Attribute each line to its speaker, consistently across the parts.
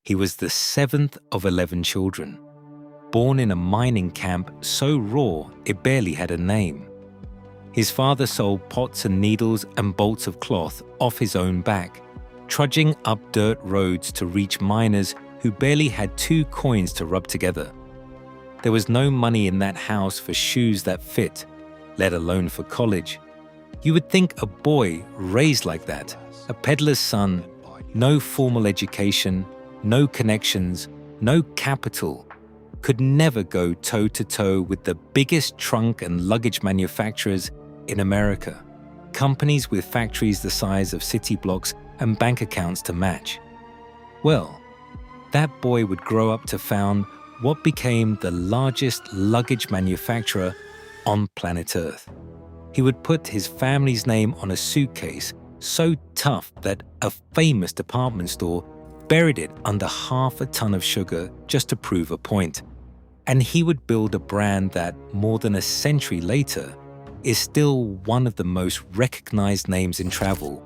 Speaker 1: He was the 7th of 11 children, born in a mining camp so raw it barely had a name. His father sold pots and needles and bolts of cloth off his own back, trudging up dirt roads to reach miners who barely had 2 coins to rub together. There was no money in that house for shoes that fit, let alone for college. You would think a boy raised like that, a peddler's son, no formal education, no connections, no capital, could never go toe-to-toe with the biggest trunk and luggage manufacturers in America, companies with factories the size of city blocks and bank accounts to match. Well, that boy would grow up to found what became the largest luggage manufacturer on planet Earth. He would put his family's name on a suitcase so tough that a famous department store buried it under half a ton of sugar just to prove a point. And he would build a brand that, more than a century later, is still one of the most recognized names in travel,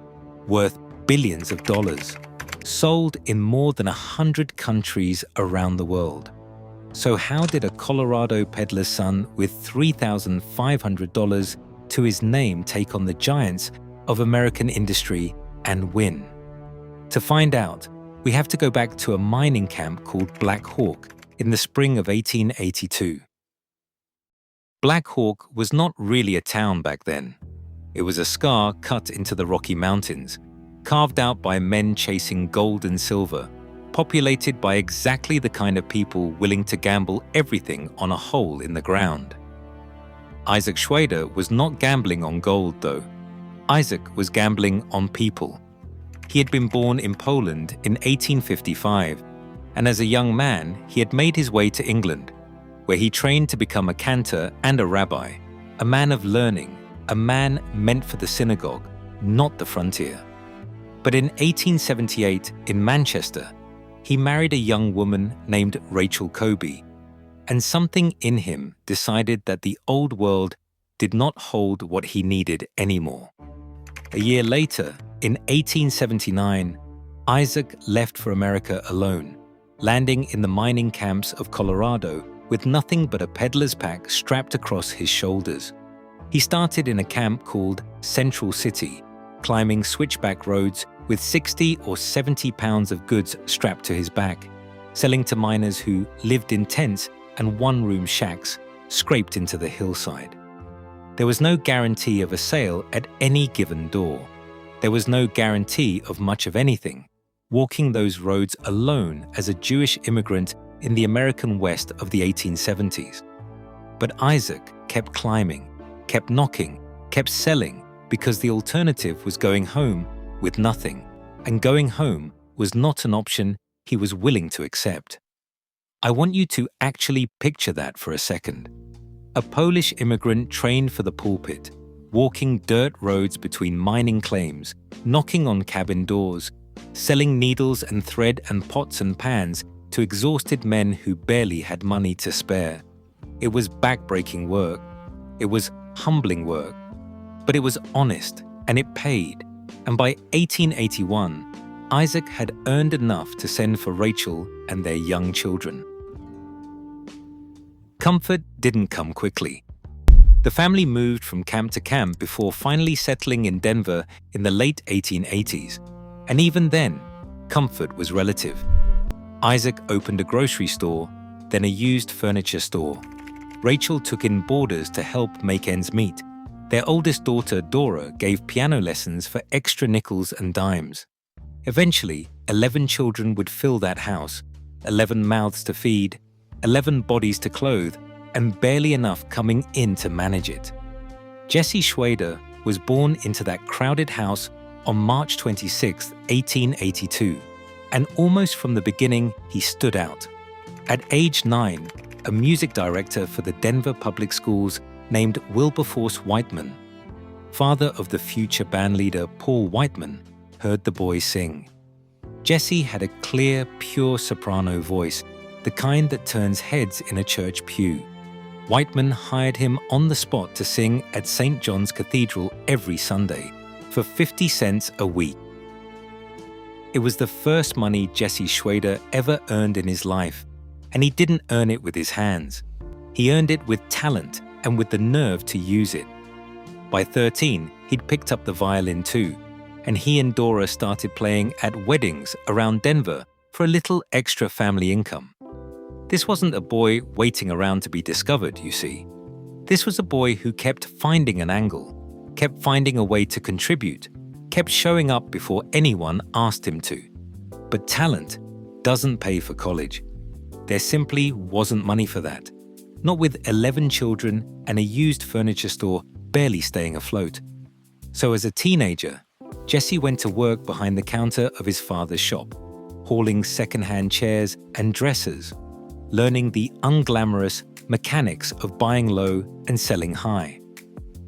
Speaker 1: worth billions of dollars, sold in more than 100 countries around the world. So how did a Colorado peddler's son with $3,500 to his name take on the giants of American industry and win? To find out, we have to go back to a mining camp called Black Hawk in the spring of 1882. Black Hawk was not really a town back then. It was a scar cut into the Rocky Mountains, carved out by men chasing gold and silver, populated by exactly the kind of people willing to gamble everything on a hole in the ground. Isaac Schwader was not gambling on gold, though. Isaac was gambling on people. He had been born in Poland in 1855, and as a young man, he had made his way to England, where he trained to become a cantor and a rabbi, a man of learning, a man meant for the synagogue, not the frontier. But in 1878, in Manchester, he married a young woman named Rachel Colby, and something in him decided that the old world did not hold what he needed anymore. A year later, in 1879, Isaac left for America alone, landing in the mining camps of Colorado with nothing but a peddler's pack strapped across his shoulders. He started in a camp called Central City, climbing switchback roads with 60 or 70 pounds of goods strapped to his back, selling to miners who lived in tents and one-room shacks scraped into the hillside. There was no guarantee of a sale at any given door. There was no guarantee of much of anything, walking those roads alone as a Jewish immigrant in the American West of the 1870s. But Isaac kept climbing, kept knocking, kept selling, because the alternative was going home with nothing, and going home was not an option he was willing to accept. I want you to actually picture that for a second. A Polish immigrant trained for the pulpit, walking dirt roads between mining claims, knocking on cabin doors, selling needles and thread and pots and pans to exhausted men who barely had money to spare. It was backbreaking work. It was humbling work. But it was honest, and it paid. And by 1881, Isaac had earned enough to send for Rachel and their young children. Comfort didn't come quickly. The family moved from camp to camp before finally settling in Denver in the late 1880s. And even then, comfort was relative. Isaac opened a grocery store, then a used furniture store. Rachel took in boarders to help make ends meet. Their oldest daughter, Dora, gave piano lessons for extra nickels and dimes. Eventually, 11 children would fill that house, 11 mouths to feed, 11 bodies to clothe, and barely enough coming in to manage it. Jesse Schwader was born into that crowded house on March 26, 1882, and almost from the beginning, he stood out. At age 9, a music director for the Denver Public Schools named Wilberforce Whiteman, father of the future bandleader Paul Whiteman, heard the boy sing. Jesse had a clear, pure soprano voice, the kind that turns heads in a church pew. Whiteman hired him on the spot to sing at St. John's Cathedral every Sunday for 50 cents a week. It was the first money Jesse Schwader ever earned in his life, and he didn't earn it with his hands. He earned it with talent and with the nerve to use it. By 13, he'd picked up the violin too, and he and Dora started playing at weddings around Denver for a little extra family income. This wasn't a boy waiting around to be discovered, you see. This was a boy who kept finding an angle, kept finding a way to contribute, kept showing up before anyone asked him to. But talent doesn't pay for college. There simply wasn't money for that. Not with 11 children and a used furniture store barely staying afloat. So as a teenager, Jesse went to work behind the counter of his father's shop, hauling second-hand chairs and dressers, learning the unglamorous mechanics of buying low and selling high.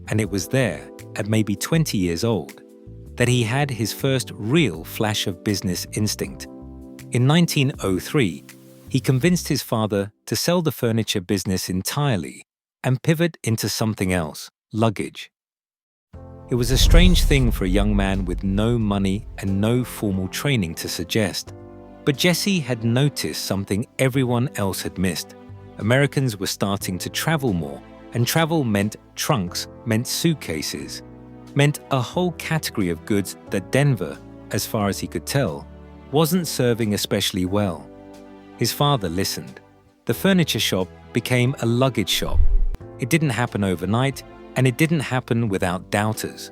Speaker 1: And it was there, at maybe 20 years old, that he had his first real flash of business instinct. In 1903, he convinced his father to sell the furniture business entirely and pivot into something else, luggage. It was a strange thing for a young man with no money and no formal training to suggest. But Jesse had noticed something everyone else had missed. Americans were starting to travel more, and travel meant trunks, meant suitcases, meant a whole category of goods that Denver, as far as he could tell, wasn't serving especially well. His father listened. The furniture shop became a luggage shop. It didn't happen overnight, and it didn't happen without doubters.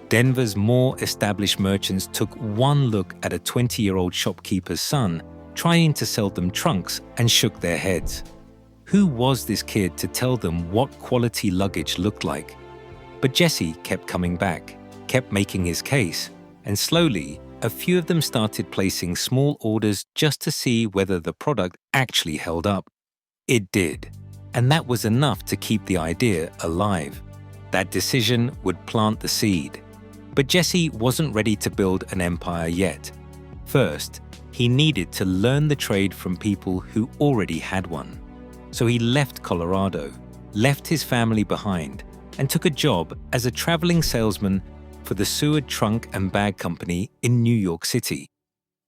Speaker 1: Denver's more established merchants took one look at a 20-year-old shopkeeper's son trying to sell them trunks and shook their heads. Who was this kid to tell them what quality luggage looked like? But Jesse kept coming back, kept making his case, and slowly, a few of them started placing small orders just to see whether the product actually held up. It did, and that was enough to keep the idea alive. That decision would plant the seed. But Jesse wasn't ready to build an empire yet. First, he needed to learn the trade from people who already had one. So he left Colorado, left his family behind, and took a job as a traveling salesman for the Seward Trunk and Bag Company in New York City,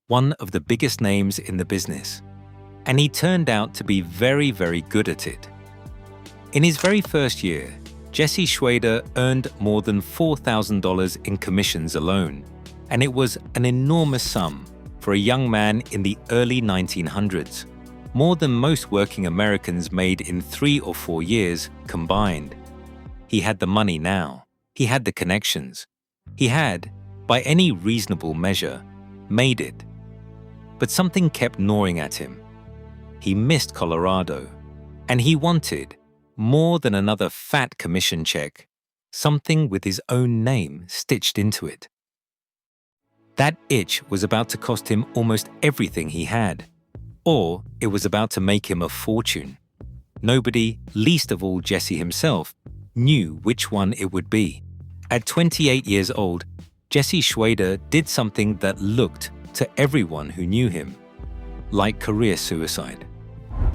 Speaker 1: one of the biggest names in the business. And he turned out to be very, very good at it. In his very first year, Jesse Schwader earned more than $4,000 in commissions alone, and it was an enormous sum for a young man in the early 1900s, more than most working Americans made in 3 or 4 years combined. He had the money now. He had the connections. He had, by any reasonable measure, made it. But something kept gnawing at him. He missed Colorado, and he wanted, more than another fat commission check, something with his own name stitched into it. That itch was about to cost him almost everything he had, or it was about to make him a fortune. Nobody, least of all Jesse himself, knew which one it would be. At 28 years old, Jesse Schwader did something that looked, to everyone who knew him, like career suicide.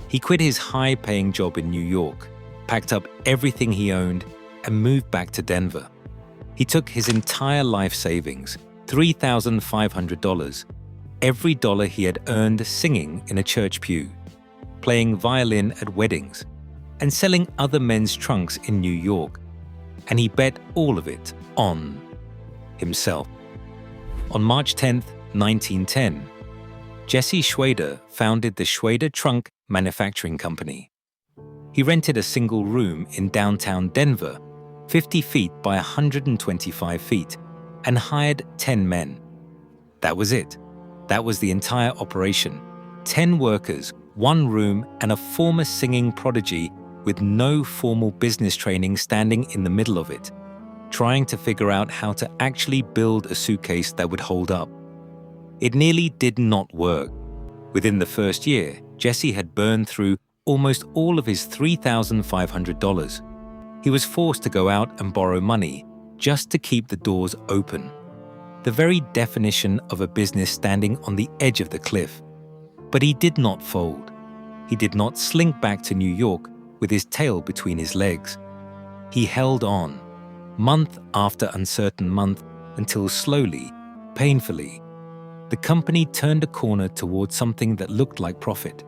Speaker 1: He quit his high-paying job in New York, packed up everything he owned, and moved back to Denver. He took his entire life savings, $3,500, every dollar he had earned singing in a church pew, playing violin at weddings, and selling other men's trunks in New York, and he bet all of it on himself. On March 10, 1910, Jesse Schwader founded the Schwader Trunk Manufacturing Company. He rented a single room in downtown Denver, 50 feet by 125 feet, and hired 10 men. That was it. That was the entire operation. 10 workers, 1 room, and a former singing prodigy with no formal business training standing in the middle of it, trying to figure out how to actually build a suitcase that would hold up. It nearly did not work. Within the first year, Jesse had burned through almost all of his $3,500. He was forced to go out and borrow money just to keep the doors open. The very definition of a business standing on the edge of the cliff. But he did not fold. He did not slink back to New York with his tail between his legs. He held on, month after uncertain month, until slowly, painfully, the company turned a corner towards something that looked like profit.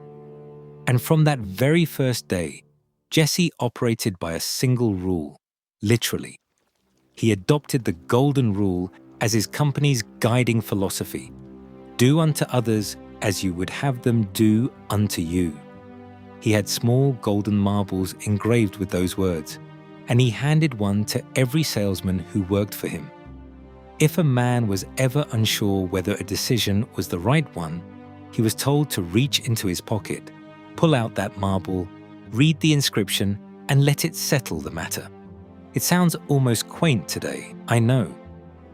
Speaker 1: And from that very first day, Jesse operated by a single rule, literally. He adopted the golden rule as his company's guiding philosophy: do unto others as you would have them do unto you. He had small golden marbles engraved with those words, and he handed one to every salesman who worked for him. If a man was ever unsure whether a decision was the right one, he was told to reach into his pocket, pull out that marble, read the inscription, and let it settle the matter. It sounds almost quaint today, I know,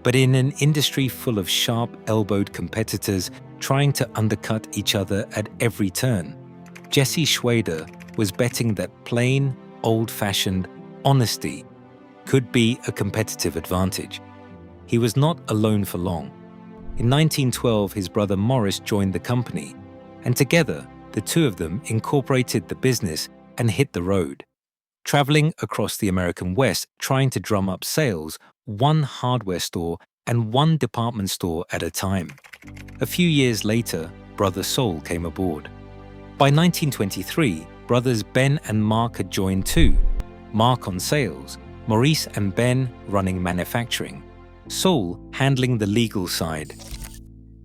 Speaker 1: but in an industry full of sharp-elbowed competitors trying to undercut each other at every turn, Jesse Schwader was betting that plain, old-fashioned honesty could be a competitive advantage. He was not alone for long. In 1912, his brother Morris joined the company, and together, the two of them incorporated the business and hit the road, traveling across the American West trying to drum up sales, one hardware store and one department store at a time. A few years later, brother Saul came aboard. By 1923, brothers Ben and Mark had joined too, Mark on sales, Maurice and Ben running manufacturing, Saul handling the legal side.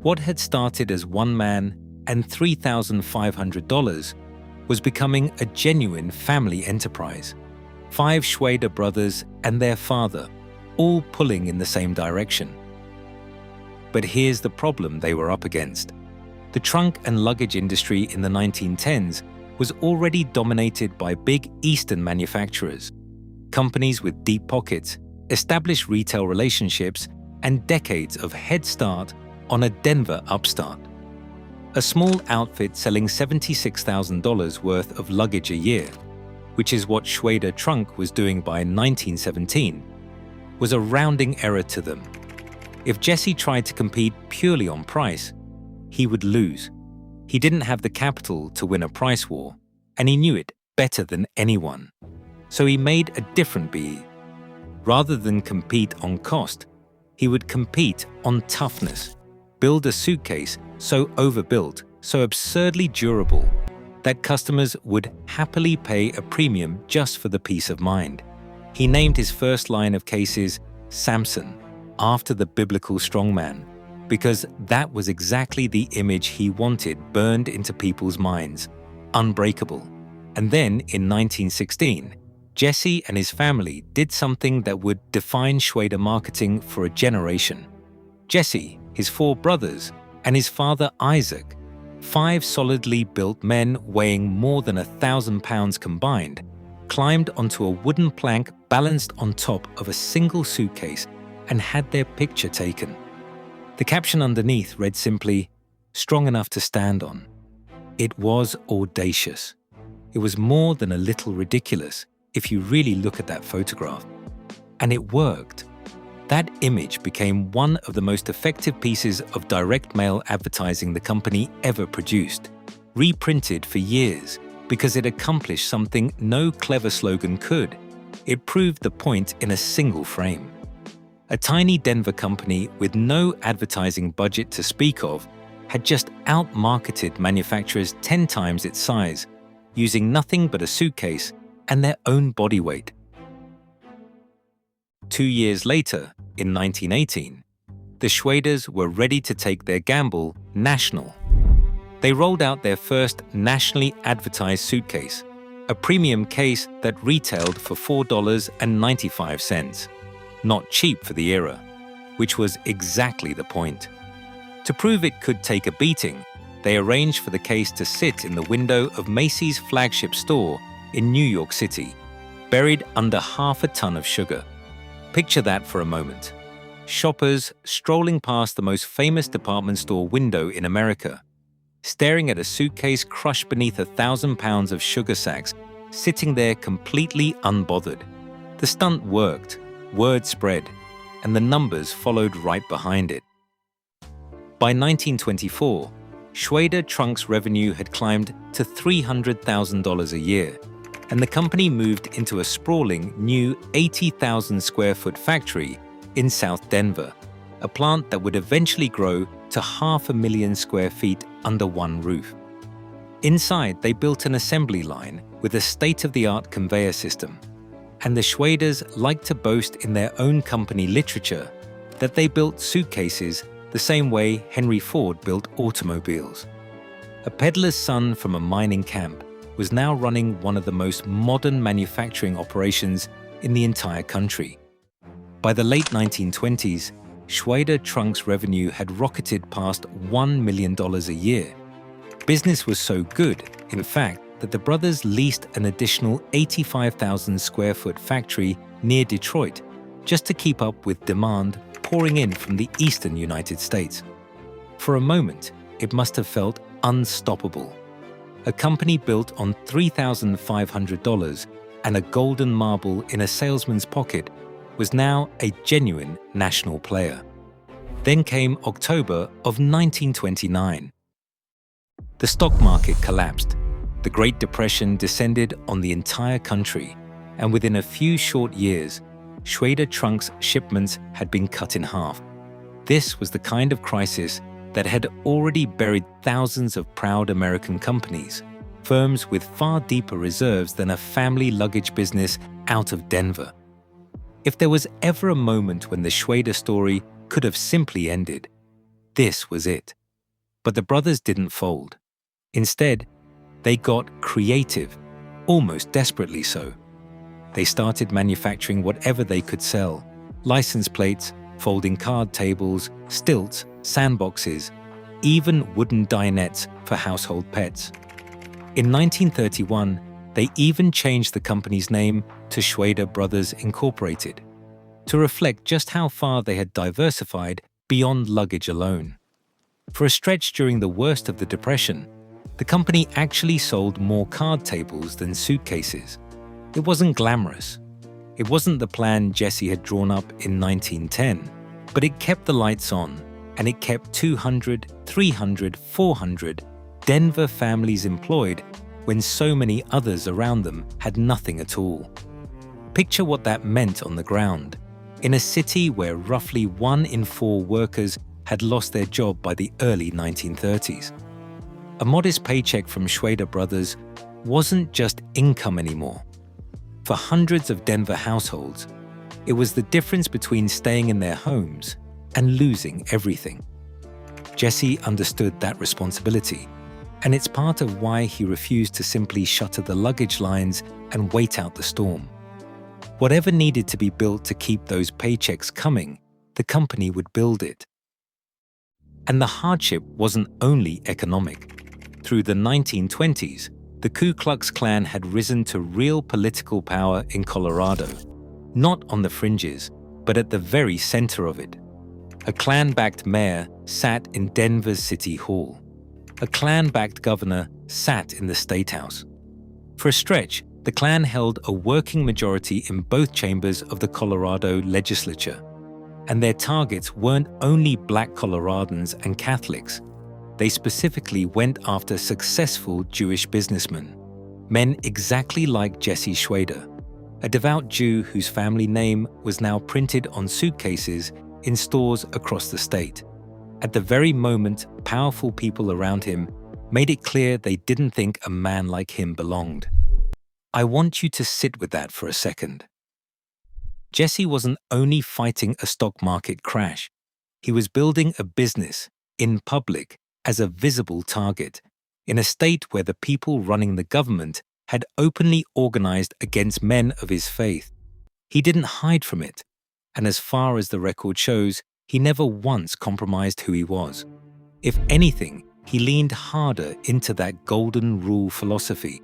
Speaker 1: What had started as one man and $3,500 was becoming a genuine family enterprise. 5 Schwader brothers and their father, all pulling in the same direction. But here's the problem they were up against. The trunk and luggage industry in the 1910s was already dominated by big Eastern manufacturers, companies with deep pockets, established retail relationships, and decades of head start on a Denver upstart. A small outfit selling $76,000 worth of luggage a year, which is what Schwader Trunk was doing by 1917, was a rounding error to them. If Jesse tried to compete purely on price, he would lose. He didn't have the capital to win a price war, and he knew it better than anyone. So he made a different bet. Rather than compete on cost, he would compete on toughness, build a suitcase so overbuilt, so absurdly durable, that customers would happily pay a premium just for the peace of mind. He named his first line of cases Samson, after the biblical strongman, because that was exactly the image he wanted burned into people's minds, unbreakable. And then, in 1916, Jesse and his family did something that would define Schwader marketing for a generation. Jesse, his 4 brothers, and his father Isaac, 5 solidly built men weighing more than 1,000 pounds combined, climbed onto a wooden plank balanced on top of a single suitcase and had their picture taken. The caption underneath read simply, "Strong enough to stand on." It was audacious. It was more than a little ridiculous if you really look at that photograph. And it worked. That image became one of the most effective pieces of direct mail advertising the company ever produced, reprinted for years because it accomplished something no clever slogan could. It proved the point in a single frame. A tiny Denver company with no advertising budget to speak of had just out-marketed manufacturers 10 times its size, using nothing but a suitcase and their own body weight. 2 years later, in 1918, the Schwaders were ready to take their gamble national. They rolled out their first nationally advertised suitcase, a premium case that retailed for $4.95. Not cheap for the era, which was exactly the point. To prove it could take a beating, they arranged for the case to sit in the window of Macy's flagship store in New York City, buried under half a ton of sugar. Picture that for a moment. Shoppers strolling past the most famous department store window in America, staring at a suitcase crushed beneath 1,000 pounds of sugar sacks, sitting there completely unbothered. The stunt worked, word spread, and the numbers followed right behind it. By 1924, Schwader Trunk's revenue had climbed to $300,000 a year, and the company moved into a sprawling new 80,000 square foot factory in South Denver, a plant that would eventually grow to 500,000 square feet under one roof. Inside, they built an assembly line with a state-of-the-art conveyor system. And the Schwaders like to boast in their own company literature that they built suitcases the same way Henry Ford built automobiles. A peddler's son from a mining camp was now running one of the most modern manufacturing operations in the entire country. By the late 1920s, Schwader Trunks' revenue had rocketed past $1 million a year. Business was so good, in fact, that the brothers leased an additional 85,000 square foot factory near Detroit just to keep up with demand pouring in from the eastern United States. For a moment, it must have felt unstoppable. A company built on $3,500 and a golden marble in a salesman's pocket was now a genuine national player. Then came October of 1929. The stock market collapsed. The Great Depression descended on the entire country, and within a few short years, Schwader Trunks' shipments had been cut in half. This was the kind of crisis that had already buried thousands of proud American companies, firms with far deeper reserves than a family luggage business out of Denver. If there was ever a moment when the Schwader story could have simply ended, this was it. But the brothers didn't fold. Instead, they got creative, almost desperately so. They started manufacturing whatever they could sell: license plates, folding card tables, stilts, sandboxes, even wooden dinettes for household pets. In 1931, they even changed the company's name to Schwader Brothers Incorporated to reflect just how far they had diversified beyond luggage alone. For a stretch during the worst of the Depression, the company actually sold more card tables than suitcases. It wasn't glamorous. It wasn't the plan Jesse had drawn up in 1910, but it kept the lights on, and it kept 200, 300, 400 Denver families employed when so many others around them had nothing at all. Picture what that meant on the ground, in a city where roughly 1 in 4 workers had lost their job by the early 1930s. A modest paycheck from Schwader Brothers wasn't just income anymore. For hundreds of Denver households, it was the difference between staying in their homes and losing everything. Jesse understood that responsibility, and it's part of why he refused to simply shutter the luggage lines and wait out the storm. Whatever needed to be built to keep those paychecks coming, the company would build it. And the hardship wasn't only economic. Through the 1920s, the Ku Klux Klan had risen to real political power in Colorado, not on the fringes, but at the very center of it. A Klan-backed mayor sat in Denver's City Hall. A Klan-backed governor sat in the State House. For a stretch, the Klan held a working majority in both chambers of the Colorado legislature. And their targets weren't only Black Coloradans and Catholics. They specifically went after successful Jewish businessmen, men exactly like Jesse Schwader, a devout Jew whose family name was now printed on suitcases in stores across the state. At the very moment, powerful people around him made it clear they didn't think a man like him belonged. I want you to sit with that for a second. Jesse wasn't only fighting a stock market crash, he was building a business in public as a visible target, in a state where the people running the government had openly organized against men of his faith. He didn't hide from it, and as far as the record shows, he never once compromised who he was. If anything, he leaned harder into that golden rule philosophy,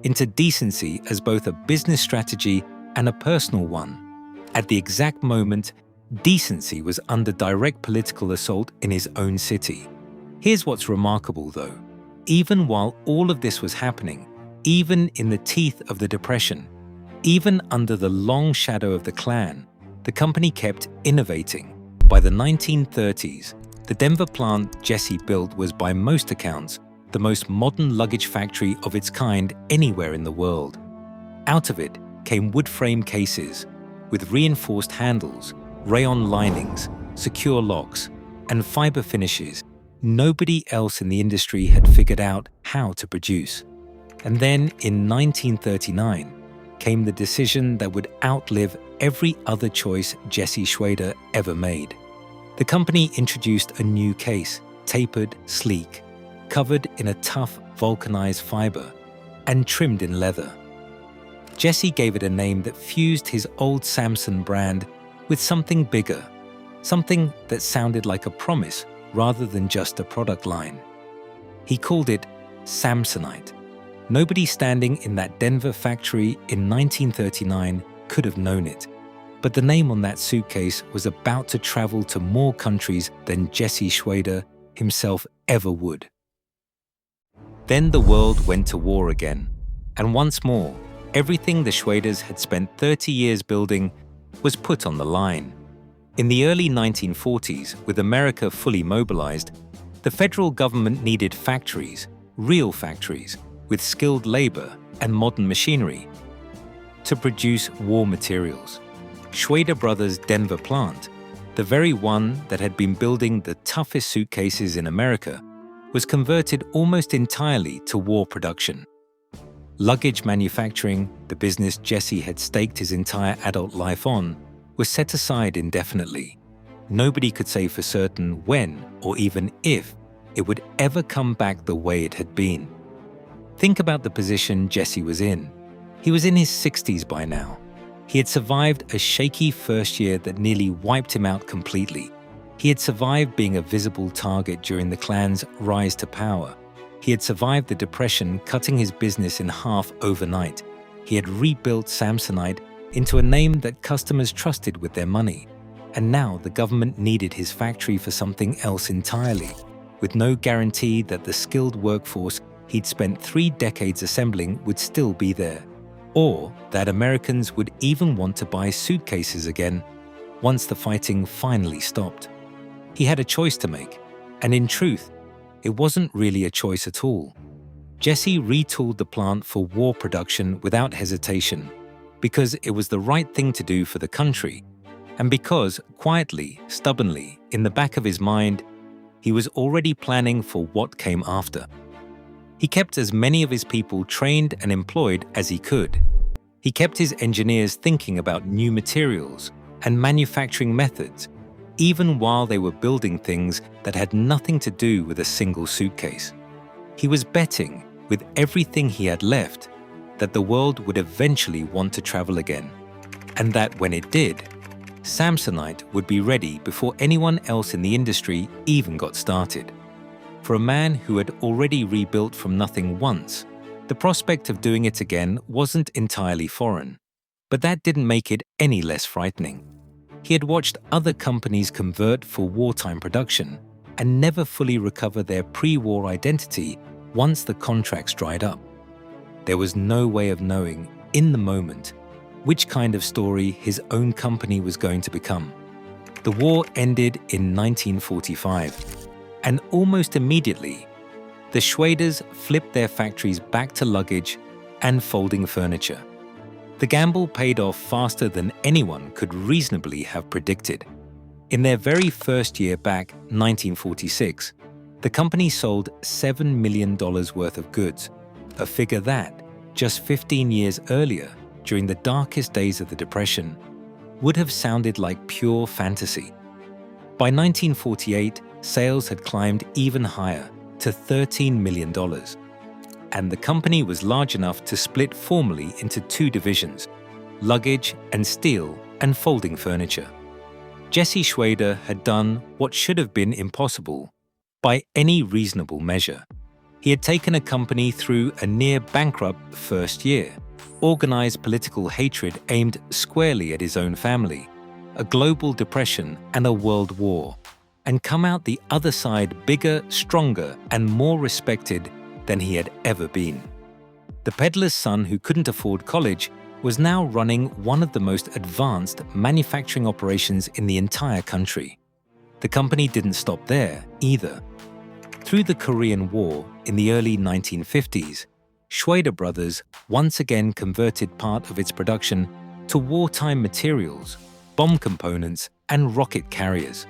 Speaker 1: into decency as both a business strategy and a personal one. At the exact moment, decency was under direct political assault in his own city. Here's what's remarkable, though. Even while all of this was happening, even in the teeth of the Depression, even under the long shadow of the Klan, the company kept innovating. By the 1930s, the Denver plant Jesse built was by most accounts the most modern luggage factory of its kind anywhere in the world. Out of it came wood frame cases with reinforced handles, rayon linings, secure locks, and fiber finishes nobody else in the industry had figured out how to produce. And then in 1939 came the decision that would outlive every other choice Jesse Schwader ever made. The company introduced a new case, tapered, sleek, covered in a tough vulcanized fiber, and trimmed in leather. Jesse gave it a name that fused his old Samson brand with something bigger, something that sounded like a promise rather than just a product line. He called it Samsonite. Nobody standing in that Denver factory in 1939 could have known it, but the name on that suitcase was about to travel to more countries than Jesse Schwader himself ever would. Then the world went to war again, and once more, everything the Schwaders had spent 30 years building was put on the line. In the early 1940s, with America fully mobilized, the federal government needed factories, real factories, with skilled labor and modern machinery to produce war materials. Schwader Brothers' Denver plant, the very one that had been building the toughest suitcases in America, was converted almost entirely to war production. Luggage manufacturing, the business Jesse had staked his entire adult life on, was set aside indefinitely. Nobody could say for certain when or even if it would ever come back the way it had been. Think about the position Jesse was in. He was in his 60s by now. He had survived a shaky first year that nearly wiped him out completely. He had survived being a visible target during the Klan's rise to power. He had survived the Depression, cutting his business in half overnight. He had rebuilt Samsonite into a name that customers trusted with their money. And now the government needed his factory for something else entirely, with no guarantee that the skilled workforce he'd spent 3 decades assembling would still be there, or that Americans would even want to buy suitcases again once the fighting finally stopped. He had a choice to make, and in truth, it wasn't really a choice at all. Jesse retooled the plant for war production without hesitation, because it was the right thing to do for the country, and because, quietly, stubbornly, in the back of his mind, he was already planning for what came after. He kept as many of his people trained and employed as he could. He kept his engineers thinking about new materials and manufacturing methods, even while they were building things that had nothing to do with a single suitcase. He was betting, with everything he had left, that the world would eventually want to travel again, and that when it did, Samsonite would be ready before anyone else in the industry even got started. For a man who had already rebuilt from nothing once, the prospect of doing it again wasn't entirely foreign, but that didn't make it any less frightening. He had watched other companies convert for wartime production and never fully recover their pre-war identity once the contracts dried up. There was no way of knowing, in the moment, which kind of story his own company was going to become. The war ended in 1945, and almost immediately, the Schwaders flipped their factories back to luggage and folding furniture. The gamble paid off faster than anyone could reasonably have predicted. In their very first year back, 1946, the company sold $7 million worth of goods, a figure that, just 15 years earlier, during the darkest days of the Depression, would have sounded like pure fantasy. By 1948, sales had climbed even higher to $13 million, and the company was large enough to split formally into 2 divisions, luggage and steel and folding furniture. Jesse Schwader had done what should have been impossible by any reasonable measure. He had taken a company through a near-bankrupt first year, organized political hatred aimed squarely at his own family, a global depression and a world war, and come out the other side bigger, stronger, and more respected than he had ever been. The peddler's son who couldn't afford college was now running one of the most advanced manufacturing operations in the entire country. The company didn't stop there either. Through the Korean War in the early 1950s, Schwader Brothers once again converted part of its production to wartime materials, bomb components, and rocket carriers.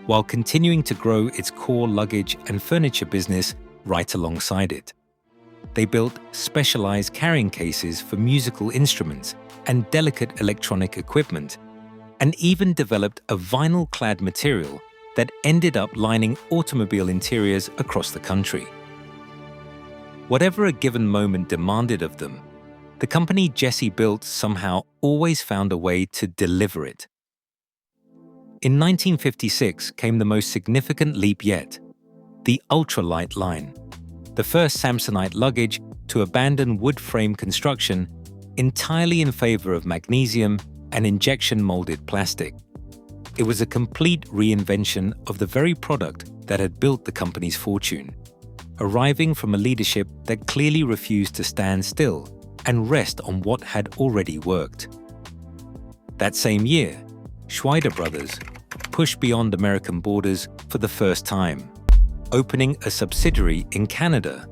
Speaker 1: while continuing to grow its core luggage and furniture business right alongside it. They built specialized carrying cases for musical instruments and delicate electronic equipment, and even developed a vinyl-clad material that ended up lining automobile interiors across the country. Whatever a given moment demanded of them, the company Jesse built somehow always found a way to deliver it. In 1956 came the most significant leap yet, the ultralight line, the first Samsonite luggage to abandon wood frame construction entirely in favor of magnesium and injection-molded plastic. It was a complete reinvention of the very product that had built the company's fortune, arriving from a leadership that clearly refused to stand still and rest on what had already worked. That same year, Schweider Brothers pushed beyond American borders for the first time, opening a subsidiary in Canada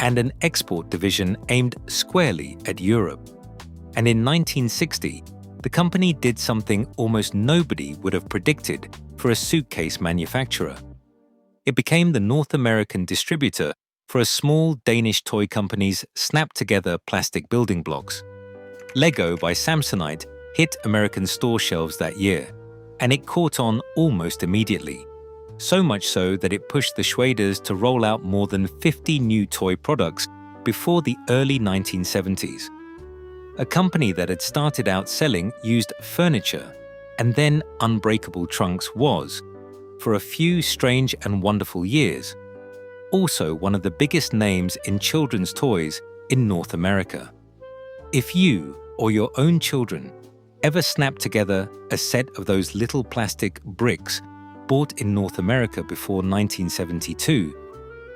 Speaker 1: and an export division aimed squarely at Europe. And in 1960, the company did something almost nobody would have predicted for a suitcase manufacturer. It became the North American distributor for a small Danish toy company's snap-together plastic building blocks. Lego by Samsonite hit American store shelves that year, and it caught on almost immediately. So much so that it pushed the Schweiders to roll out more than 50 new toy products before the early 1970s. A company that had started out selling used furniture and then unbreakable trunks was, for a few strange and wonderful years, also one of the biggest names in children's toys in North America. If you or your own children ever snap together a set of those little plastic bricks bought in North America before 1972,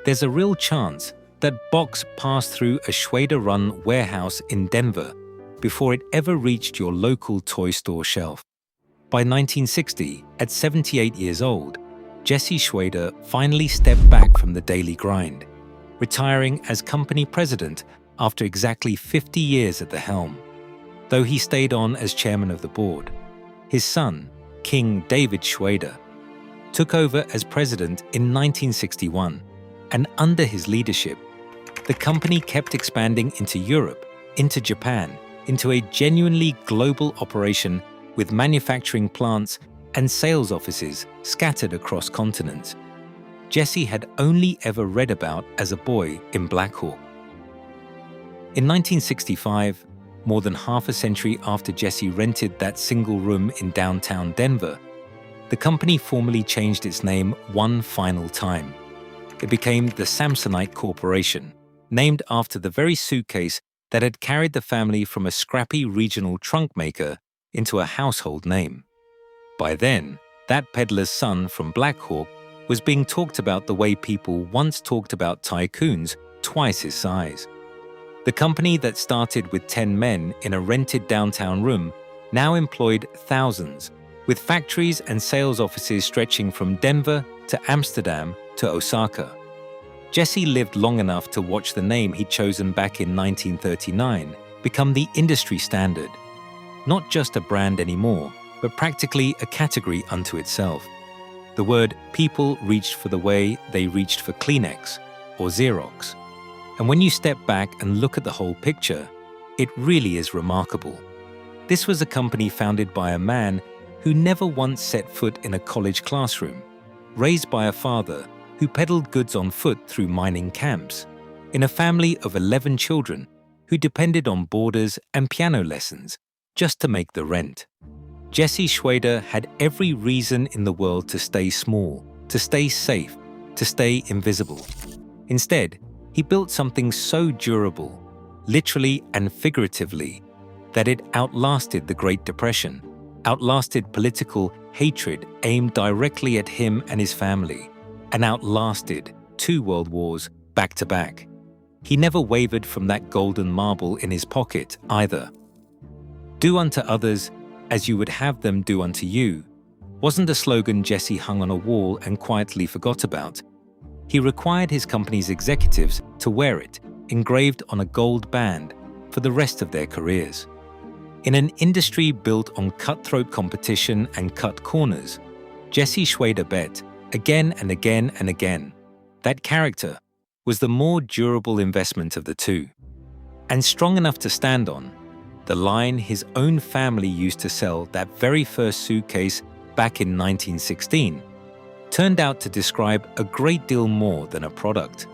Speaker 1: there's a real chance that box passed through a Schweider-run warehouse in Denver before it ever reached your local toy store shelf. By 1960, at 78 years old, Jesse Schweider finally stepped back from the daily grind, retiring as company president after exactly 50 years at the helm. Though he stayed on as chairman of the board, his son, King David Schweider, took over as president in 1961, and under his leadership, the company kept expanding into Europe, into Japan, into a genuinely global operation with manufacturing plants and sales offices scattered across continents Jesse had only ever read about as a boy in Black Hawk. In 1965, more than half a century after Jesse rented that single room in downtown Denver, the company formally changed its name one final time. It became the Samsonite Corporation, named after the very suitcase that had carried the family from a scrappy regional trunk maker into a household name. By then, that peddler's son from Black Hawk was being talked about the way people once talked about tycoons twice his size. The company that started with 10 men in a rented downtown room now employed thousands, with factories and sales offices stretching from Denver to Amsterdam to Osaka. Jesse lived long enough to watch the name he'd chosen back in 1939 become the industry standard. Not just a brand anymore, but practically a category unto itself. The word people reached for the way they reached for Kleenex or Xerox. And when you step back and look at the whole picture, it really is remarkable. This was a company founded by a man who never once set foot in a college classroom, raised by a father who peddled goods on foot through mining camps, in a family of 11 children who depended on boarders and piano lessons just to make the rent. Jesse Schweider had every reason in the world to stay small, to stay safe, to stay invisible. Instead, he built something so durable, literally and figuratively, that it outlasted the Great Depression, outlasted political hatred aimed directly at him and his family, and outlasted 2 world wars back to back. He never wavered from that golden marble in his pocket either. Do unto others as you would have them do unto you wasn't a slogan Jesse hung on a wall and quietly forgot about. He required his company's executives to wear it, engraved on a gold band, for the rest of their careers. In an industry built on cutthroat competition and cut corners, Jesse Schwader bet, again and again and again, that character was the more durable investment of the two. And strong enough to stand on, the line his own family used to sell that very first suitcase back in 1916 turned out to describe a great deal more than a product.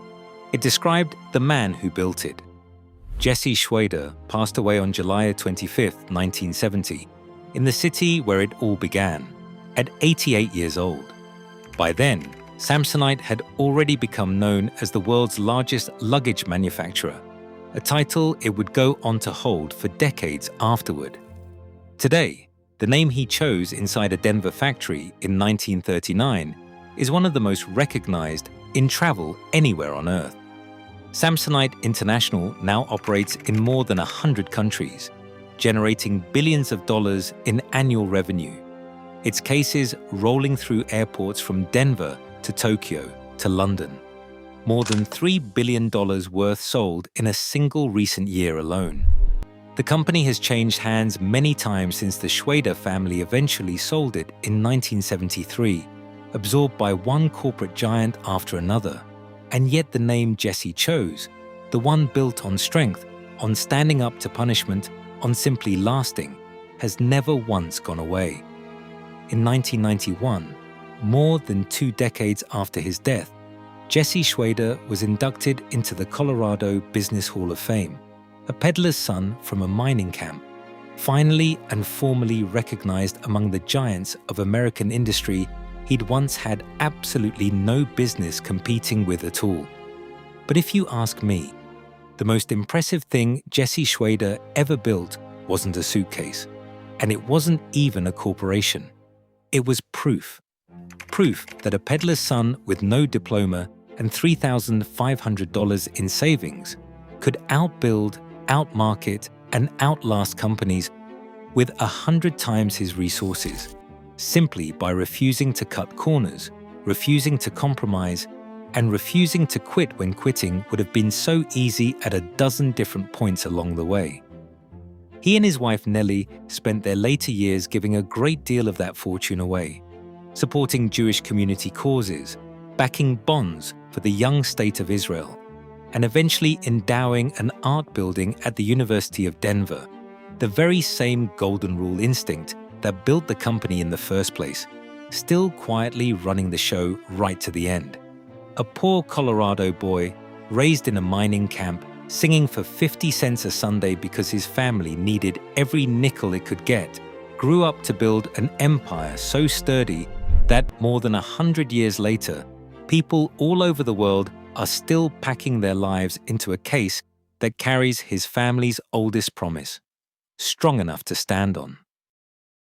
Speaker 1: It described the man who built it. Jesse Schwader passed away on July 25, 1970, in the city where it all began, at 88 years old. By then, Samsonite had already become known as the world's largest luggage manufacturer, a title it would go on to hold for decades afterward. Today, the name he chose inside a Denver factory in 1939 is one of the most recognized in travel anywhere on Earth. Samsonite International now operates in more than 100 countries, generating billions of dollars in annual revenue. Its cases rolling through airports from Denver to Tokyo to London. More than $3 billion worth sold in a single recent year alone. The company has changed hands many times since the Schwader family eventually sold it in 1973, absorbed by one corporate giant after another. And yet the name Jesse chose, the one built on strength, on standing up to punishment, on simply lasting, has never once gone away. In 1991, more than 2 decades after his death, Jesse Schwader was inducted into the Colorado Business Hall of Fame, a peddler's son from a mining camp, finally and formally recognized among the giants of American industry he'd once had absolutely no business competing with at all. But if you ask me, the most impressive thing Jesse Schwader ever built wasn't a suitcase, and it wasn't even a corporation. It was proof. Proof that a peddler's son with no diploma and $3,500 in savings could outbuild, outmarket, and outlast companies with 100 times his resources, simply by refusing to cut corners, refusing to compromise, and refusing to quit when quitting would have been so easy at a dozen different points along the way. He and his wife Nellie spent their later years giving a great deal of that fortune away, supporting Jewish community causes, backing bonds for the young state of Israel, and eventually endowing an art building at the University of Denver, the very same golden rule instinct that built the company in the first place, still quietly running the show right to the end. A poor Colorado boy, raised in a mining camp, singing for 50 cents a Sunday because his family needed every nickel it could get, grew up to build an empire so sturdy that more than 100 years later, people all over the world are still packing their lives into a case that carries his family's oldest promise, strong enough to stand on.